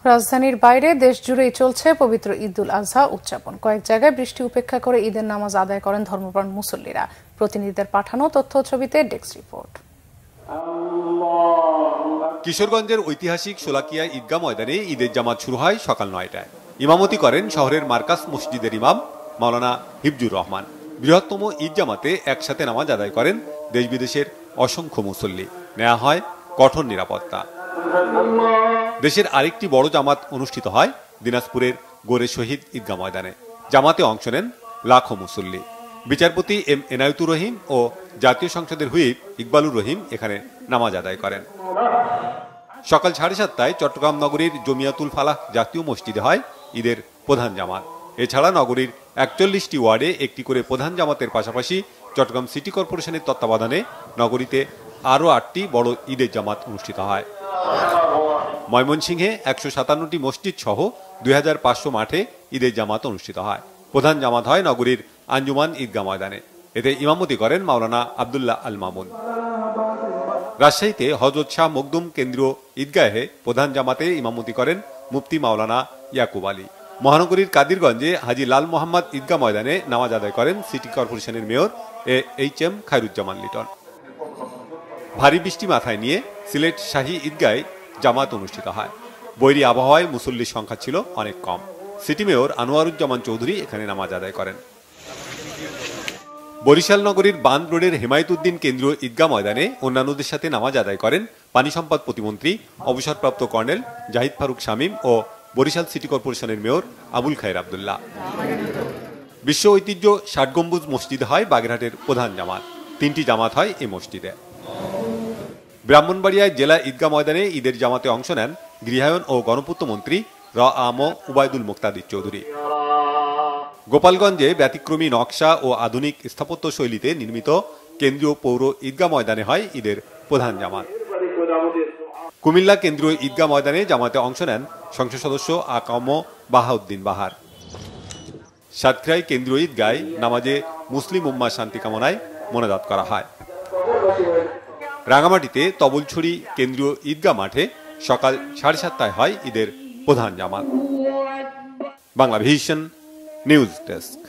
রাজধানীর বাইরে দেশ জুড়েই চলছে পবিত্র ঈদুল আজহা উদযাপন। কয়েক জায়গায় বৃষ্টি উপেক্ষা করে ঈদের নামাজ আদায় করেন ধর্মপ্রাণ মুসল্লিরা। প্রতিনিধিদের পাঠানো তথ্য ছবিতে ডেস্ক রিপোর্ট। কিশোরগঞ্জের ঐতিহাসিক শোলাকিয়া ঈদগাহ ময়দানে ঈদের জামাত শুরু হয় সকাল ৯টায়। ইমামতি করেন শহরের মার্কাজ মসজিদের ইমাম মাওলানা হিফজুর রহমান। বৃহত্তম ঈদ জামাতে একসাথে নামাজ আদায় করেন দেশ বিদেশের অসংখ্য মুসল্লি। নেওয়া হয় কঠোর নিরাপত্তা। দেশের আরেকটি বড় জামাত অনুষ্ঠিত হয় দিনাজপুরের গোরে শহীদ ঈদগাহ ময়দানে। জামাতে অংশ নেন লাখো মুসল্লি। বিচারপতি এম এনায়েতুর রহিম ও জাতীয় সংসদের হুইপ ইকবালুর রহিম এখানে নামাজ আদায় করেন। সকাল 7:30টায় চট্টগ্রাম নগরীর জমিয়াতুল ফালাহ জাতীয় মসজিদে হয় ঈদের প্রধান জামাত। এছাড়া নগরীর 41টি ওয়ার্ডে একটি করে প্রধান জামাতের পাশাপাশি চট্টগ্রাম সিটি কর্পোরেশনের তত্ত্বাবধানে নগরীতে আরও 8টি বড় ঈদের জামাত অনুষ্ঠিত হয়। ময়মনসিংহে 157টি মসজিদ সহ 2500 মাঠে ঈদের জামাত অনুষ্ঠিত হয়। প্রধান জামাত হয় নগরীর আঞ্জুমান ঈদগাহ ময়দানে। এতে ইমামতি করেন মাওলানা আব্দুল্লাহ আল মামুন। রাজশাহীতে হযরত শাহ মখদুম কেন্দ্রীয় ঈদগাহে প্রধান জামাতে ইমামতি করেন মুফতি মাওলানা ইয়াকুব আলী। মহানগরীর কাদিরগঞ্জে হাজী লাল মোহাম্মদ ঈদগাহ ময়দানে নামাজ আদায় করেন সিটি কর্পোরেশনের মেয়র এইচ.এম. খায়রুজ্জামান লিটন। ভারী বৃষ্টি মাথায় নিয়ে সিলেট শাহী ঈদগাহে জামাত অনুষ্ঠিত হয়। বৈরী আবহাওয়ায় মুসল্লির সংখ্যা ছিল অনেক কম। সিটি মেয়র আনোয়ারুজ্জামান চৌধুরী এখানে নামাজ আদায় করেন। বরিশাল নগরীর বান্দ রোডের হেমায়েতুদ্দিন কেন্দ্রীয় ঈদগাহ ময়দানে অন্যান্যদের সাথে নামাজ আদায় করেন পানি সম্পদ প্রতিমন্ত্রী অবসরপ্রাপ্ত কর্নেল জাহিদ ফারুক শামীম ও বরিশাল সিটি কর্পোরেশনের মেয়র আবুল খায়ের আবদুল্লাহ। বিশ্ব ঐতিহ্য ৬০ গম্বুজ মসজিদে হয় বাগেরহাটের প্রধান জামাত। 3টি জামাত হয় এই মসজিদে। ব্রাহ্মণবাড়িয়ায় জেলা ঈদগাহ ময়দানে ঈদের জামাতে অংশ নেন গৃহায়ন ও গণপূর্ত মন্ত্রী র.আ.ম. উবায়দুল মুক্তাদির চৌধুরী। গোপালগঞ্জে ব্যতিক্রমী নকশা ও আধুনিক স্থাপত্য শৈলীতে নির্মিত কেন্দ্রীয় পৌর ঈদগাহ ময়দানে হয় ঈদের প্রধান জামাত। কুমিল্লা কেন্দ্রীয় ঈদগাহ ময়দানে জামাতে অংশ নেন সংসদ সদস্য আ.ক.ম. বাহাউদ্দিন বাহার। সাতক্ষীরায় কেন্দ্রীয় ঈদগাহে নামাজে মুসলিম উম্মাহ শান্তি কামনায় মোনাজাত করা হয়। রাঙামাটিতে তবলছড়ি কেন্দ্রীয় ঈদগাহ মাঠে সকাল 7:30টায় হয় ঈদের প্রধান জামাত। Banglavision news desk.